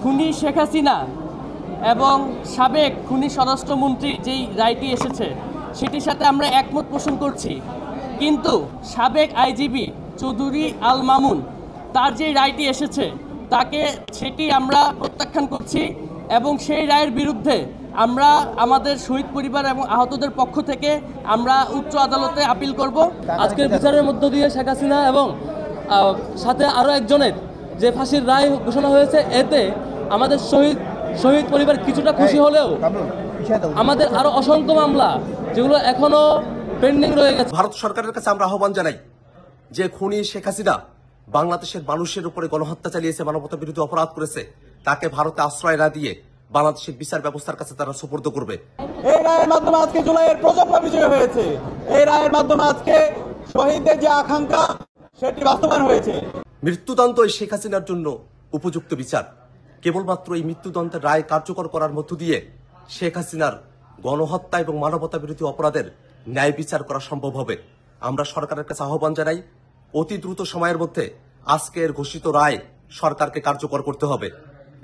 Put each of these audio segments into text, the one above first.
খুনি শেখ হাসিনা এবং সাবেক খুনি স্বরাষ্ট্রমন্ত্রী যেই রায়টি এসেছে সেটির সাথে আমরা একমত পোষণ করছি, কিন্তু সাবেক আইজিপি চৌধুরী আল মামুন তার যে রায়টি এসেছে সেটি আমরা প্রত্যাখ্যান করছি এবং সেই রায়ের বিরুদ্ধে আমরা আমাদের শহীদ পরিবার এবং আহতদের পক্ষ থেকে আমরা উচ্চ আদালতে আপিল করব। আজকের বিচারের মধ্য দিয়ে শেখ হাসিনা এবং সাথে আরও একজনের যে ফাঁসির রায় ঘোষণা হয়েছে, এতে আমাদের শহীদ পরিবার কিছুটা খুশি হলেও আমাদের আরো অসংখ্য মামলা যেগুলো এখনো পেন্ডিং রয়ে গেছে। ভারত সরকারের কাছে আমরা আহ্বান জানাই যে খুনি শেখ হাসিনা বাংলাদেশের মানুষের উপরে গণহত্যা চালিয়েছে, মানবতা বিরোধী অপরাধ করেছে, তাকে ভারতে আশ্রয় না দিয়ে বাংলাদেশের বিচার ব্যবস্থার কাছে তারা সুপর্দ করবে। এই রায়ের মাধ্যমে আজকে জুলাইয়ের প্রজন্ম বিজয় হয়েছে। এই রায়ের মাধ্যমে আজকে শহীদদের যে আকাঙ্ক্ষা সেটি বাস্তবায়ন হয়েছে। মৃত্যুদণ্ড শেখ হাসিনার জন্য উপযুক্ত বিচার। কেবলমাত্র এই মৃত্যুদণ্ডের রায় কার্যকর করার মধ্য দিয়ে শেখ হাসিনার গণহত্যা এবং মানবতা বিরোধী অপরাধের ন্যায় বিচার করা সম্ভব হবে। আমরা সরকারের কাছে আহ্বান জানাই, অতি দ্রুত সময়ের মধ্যে আজকের ঘোষিত রায় সরকারকে কার্যকর করতে হবে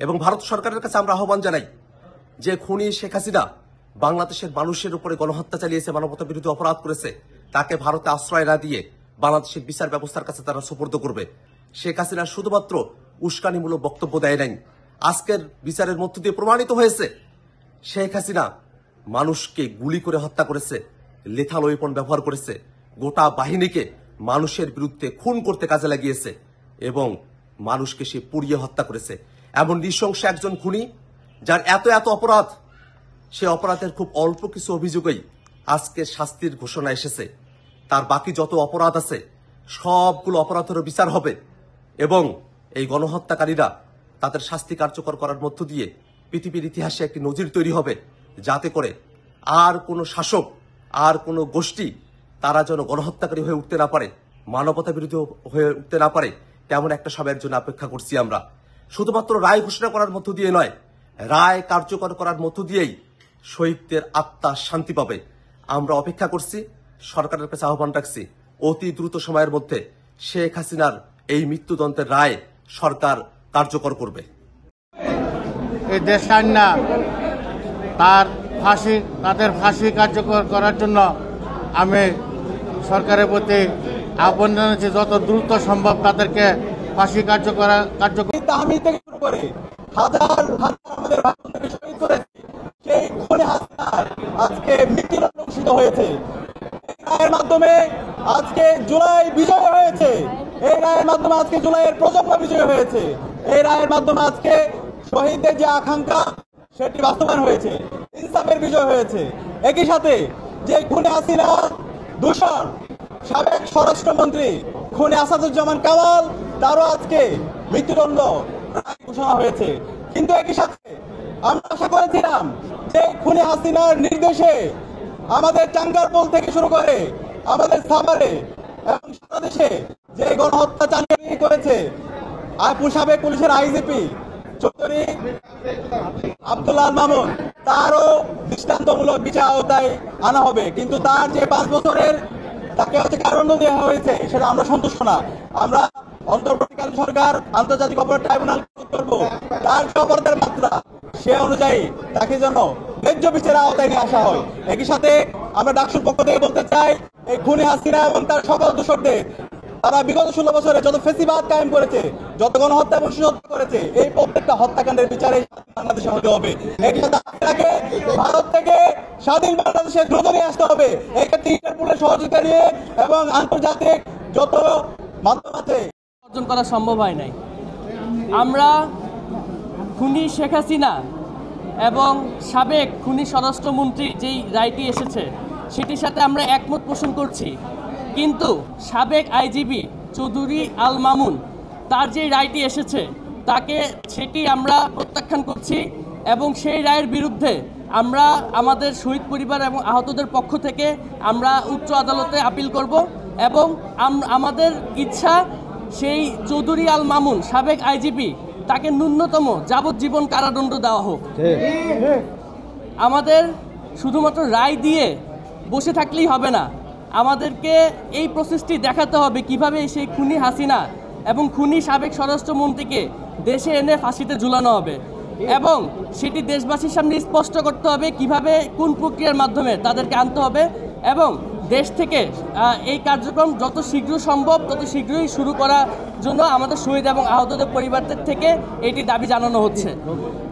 এবং ভারত সরকারের কাছে আমরা আহ্বান জানাই যে খুনি শেখ হাসিনা বাংলাদেশের মানুষের উপরে গণহত্যা চালিয়েছে, মানবতা বিরোধী অপরাধ করেছে, তাকে ভারতে আশ্রয় না দিয়ে বাংলাদেশের বিচার ব্যবস্থার কাছে তারা সুপর্দ করবে। শেখ হাসিনা শুধুমাত্র উস্কানিমূলক বক্তব্য দেয় নাই, আজকের বিচারের মধ্য দিয়ে প্রমাণিত হয়েছে শেখ হাসিনা মানুষকে গুলি করে হত্যা করেছে, লেথাল ওয়েপন ব্যবহার করেছে, গোটা বাহিনীকে মানুষের বিরুদ্ধে খুন করতে কাজে লাগিয়েছে এবং মানুষকে সে পুড়িয়ে হত্যা করেছে। এমন নৃশংস একজন খুনি যার এত এত অপরাধ, সে অপরাধের খুব অল্প কিছু অভিযোগেই আজকে শাস্তির ঘোষণা এসেছে। তার বাকি যত অপরাধ আছে সবগুলো অপরাধেরও বিচার হবে এবং এই গণহত্যাকারীরা তাদের শাস্তি কার্যকর করার মধ্য দিয়ে পৃথিবীর ইতিহাসে একটি নজির তৈরি হবে, যাতে করে আর কোনো শাসক আর কোনো গোষ্ঠী তারা যেন গণহত্যাকারী হয়ে উঠতে না পারে, মানবতা বিরোধী হয়ে উঠতে না পারে। তেমন একটা সময়ের জন্য অপেক্ষা করছি আমরা। শুধুমাত্র রায় ঘোষণা করার মধ্য দিয়ে নয়, রায় কার্যকর করার মধ্য দিয়েই শহীদদের আত্মা শান্তি পাবে। আমরা অপেক্ষা করছি, সরকারের কাছে আহ্বান রাখছি, অতি দ্রুত সময়ের মধ্যে শেখ হাসিনার এই মৃত্যুদণ্ডের রায় সরকার কার্যকর করবে। এই দেশ আইনা তাদের ফাঁসি কার্যকর করার জন্য আমি সরকারের প্রতি আহ্বান জানাচ্ছি, যত দ্রুত সম্ভব তাদেরকে ফাঁসি কার্যকর তাহমিদ থেকে শুরু করে হাজার হাজার আমাদের ভাইকে শহীদ করেছে, সেই খুনি হাসিনার আজকে মৃত্যুদণ্ড ঘোষিত হয়েছে। এই রায়ের মাধ্যমে আজকে জুলাই বিজয় হয়েছে। এই রায়ের মাধ্যমে আজকে জুলাইয়ের প্রজন্ম বিজয় হয়েছে। এই রায়ের মাধ্যমে আজকে শহীদদের যে আকাঙ্ক্ষা সেটি বাস্তবায়ন হয়েছে, ইনসাফের বিজয় হয়েছে। একই সাথে যে খুনি হাসিনা দূষণ সাবেক স্বরাষ্ট্রমন্ত্রী খুনি আসাদুজ্জামান কামাল, তারও আজকে মৃত্যুদণ্ড ঘোষণা হয়েছে। কিন্তু একই সাথে আমরা আশা করেছিলাম যে খুনি হাসিনার নির্দেশে আমাদের টাঙ্গারপোল থেকে শুরু করে আমাদের সাভারে এবং সারা দেশে যে গণহত্যা চালিয়ে করেছে সাবেক পুলিশের আইজিপি চৌধুরী আব্দুল আল মামুন, তারও দৃষ্টান্তমূলক বিচার আওতায় আনা হবে। কিন্তু তার যে 5 বছরের তাকে কারাদণ্ড দেওয়া হয়েছে সেটা আমরা সন্তুষ্ট না। আমরা অন্তর্বর্তীকালীন সরকার আন্তর্জাতিক অপরাধ ট্রাইব্যুনাল করবো, তার অপরাধের মাত্রা সে অনুযায়ী তাকে যেন ন্যায্য বিচারের আওতায় নিয়ে আসা হয়। একই সাথে আমরা ডাকসুর পক্ষ থেকে বলতে চাই, এই খুনি হাসিনা এবং তার সকল দোষরদের, তারা বিগত 16 বছরে যত ফেসিবাদ কায়েম করেছে, যত গণহত্যা এবং শিশুহত্যা করেছে, এই প্রত্যেকটা হত্যাকাণ্ডের বিচারে বাংলাদেশে হতে হবে। একই সাথে ভারত থেকে স্বাধীন বাংলাদেশে দ্রুত নিয়ে আসতে হবে। এক্ষেত্রে ইন্টারপোলের সহযোগিতা নিয়ে এবং আন্তর্জাতিক যত মাধ্যম আছে অর্জন করা সম্ভব হয় নাই। আমরা খুনি শেখ হাসিনা এবং সাবেক খুনি স্বরাষ্ট্রমন্ত্রী যেই রায়টি এসেছে সেটির সাথে আমরা একমত পোষণ করছি, কিন্তু সাবেক আইজিপি চৌধুরী আল মামুন তার যে রায়টি এসেছে সেটি আমরা প্রত্যাখ্যান করছি এবং সেই রায়ের বিরুদ্ধে আমরা আমাদের শহীদ পরিবার এবং আহতদের পক্ষ থেকে আমরা উচ্চ আদালতে আপিল করব এবং আমাদের ইচ্ছা সেই চৌধুরী আল মামুন সাবেক আইজিপি তাকে ন্যূনতম যাবজ্জীবন কারাদণ্ড দেওয়া হোক। আমাদের শুধুমাত্র রায় দিয়ে বসে থাকলেই হবে না, আমাদেরকে এই প্রসেসটি দেখাতে হবে কিভাবে সেই খুনি হাসিনা এবং খুনি সাবেক স্বরাষ্ট্রমন্ত্রীকে দেশে এনে ফাঁসিতে ঝুলানো হবে এবং সেটি দেশবাসীর সামনে স্পষ্ট করতে হবে কিভাবে কোন প্রক্রিয়ার মাধ্যমে তাদেরকে আনতে হবে এবং দেশ থেকে এই কার্যক্রম যত শীঘ্র সম্ভব তত শীঘ্রই শুরু করার জন্য আমাদের শহীদ এবং আহতদের পরিবারদের থেকে এটি দাবি জানানো হচ্ছে।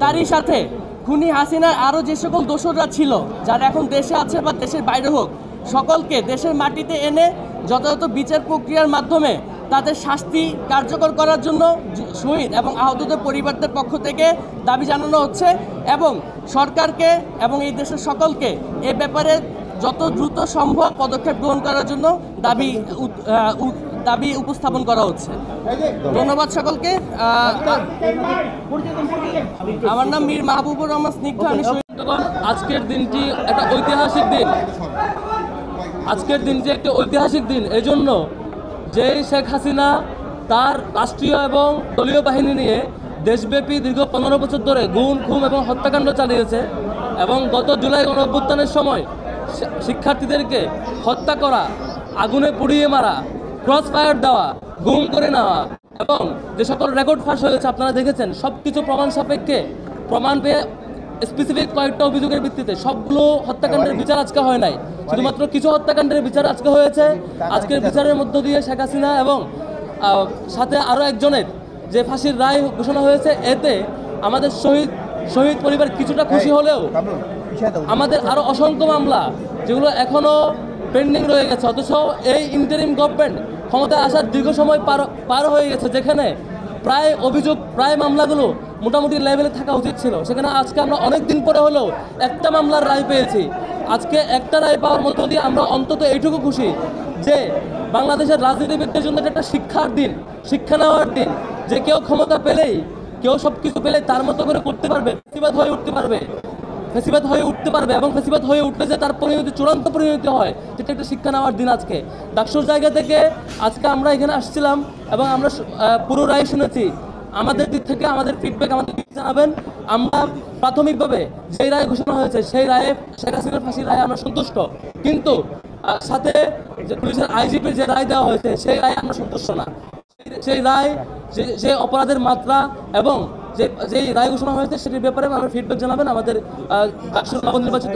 তারই সাথে খুনি হাসিনার আরও যে সকল দোসররা ছিল যারা এখন দেশে আছে বা দেশের বাইরে হোক সকলকে দেশের মাটিতে এনে যথাযথ বিচার প্রক্রিয়ার মাধ্যমে তাদের শাস্তি কার্যকর করার জন্য শহীদ এবং আহতদের পরিবারদের পক্ষ থেকে দাবি জানানো হচ্ছে এবং সরকারকে এবং এই দেশের সকলকে এ ব্যাপারে যত দ্রুত সম্ভব পদক্ষেপ গ্রহণ করার জন্য দাবি উপস্থাপন করা হচ্ছে। ধন্যবাদ সকলকে। আমার নাম মীর মাহবুবুর রহমান স্নিগ্ধ। আমি আজকের দিনটি একটা ঐতিহাসিক দিন। আজকের দিনটি একটি ঐতিহাসিক দিন এজন্য যে শেখ হাসিনা তার রাষ্ট্রীয় এবং দলীয় বাহিনী নিয়ে দেশব্যাপী দীর্ঘ 15 বছর ধরে গুম খুন এবং হত্যাকাণ্ড চালিয়েছে এবং গত জুলাই গণঅভ্যুত্থানের সময় শিক্ষার্থীদেরকে হত্যা করা, আগুনে পুড়িয়ে মারা, ক্রস ফায়ার দেওয়া, গুম করে নেওয়া এবং যে সকল রেকর্ড ফাঁস হয়েছে আপনারা দেখেছেন, সব কিছু প্রমাণ সাপেক্ষে প্রমাণ পেয়ে স্পেসিফিক কয়েকটা অভিযোগের ভিত্তিতে সবগুলো হত্যাকাণ্ডের বিচার আজকে হয় নাই, শুধুমাত্র কিছু হত্যাকাণ্ডের বিচার আজকে হয়েছে। আজকের বিচারের মধ্য দিয়ে শেখ হাসিনা এবং সাথে আরও একজনের যে ফাঁসির রায় ঘোষণা হয়েছে, এতে আমাদের শহীদ পরিবার কিছুটা খুশি হলেও আমাদের আরও অসংখ্য মামলা যেগুলো এখনও পেন্ডিং রয়ে গেছে, অথচ এই ইন্টারিম গভর্নমেন্ট ক্ষমতায় আসার দীর্ঘ সময় পার হয়ে গেছে, যেখানে প্রায় মামলাগুলো মোটামুটি লেভেলে থাকা উচিত ছিল, সেখানে আজকে আমরা অনেক দিন পরে হলেও একটা মামলার রায় পেয়েছি। আজকে একটা রায় পাওয়ার মধ্য দিয়ে আমরা অন্তত এইটুকু খুশি যে বাংলাদেশের রাজনীতিবিদদের জন্য একটা শিক্ষার দিন, শিক্ষা নেওয়ার দিন, যে কেউ ক্ষমতা পেলেই, কেউ সব কিছু পেলেই তার মতো করে করতে পারবে, ফেসিবাদ হয়ে উঠতে পারবে এবং ফেসিবাদ হয়ে উঠলে যে তার পরিণতি চূড়ান্ত পরিণতি হয়, যেটা একটা শিক্ষা নেওয়ার দিন আজকে। ডাকসুর জায়গা থেকে আজকে আমরা এখানে আসছিলাম এবং আমরা পুরো রায় শুনেছি। আমাদের দিক থেকে আমাদের ফিডব্যাক আমাদের জানাবেন। আমরা প্রাথমিকভাবে যেই রায় ঘোষণা হয়েছে সেই রায়ে শেখ হাসিনার ফাঁসির রায়ে আমরা সন্তুষ্ট, কিন্তু সাথে যে পুলিশের আইজিপির যে রায় দেওয়া হয়েছে সেই রায়ে আমরা সন্তুষ্ট না। সেই রায়, যে অপরাধের মাত্রা এবং যে রায় ঘোষণা হয়েছে সেটির ব্যাপারে আমরা ফিডব্যাক জানাবেন আমাদের ডাকসুর নবনির্বাচিত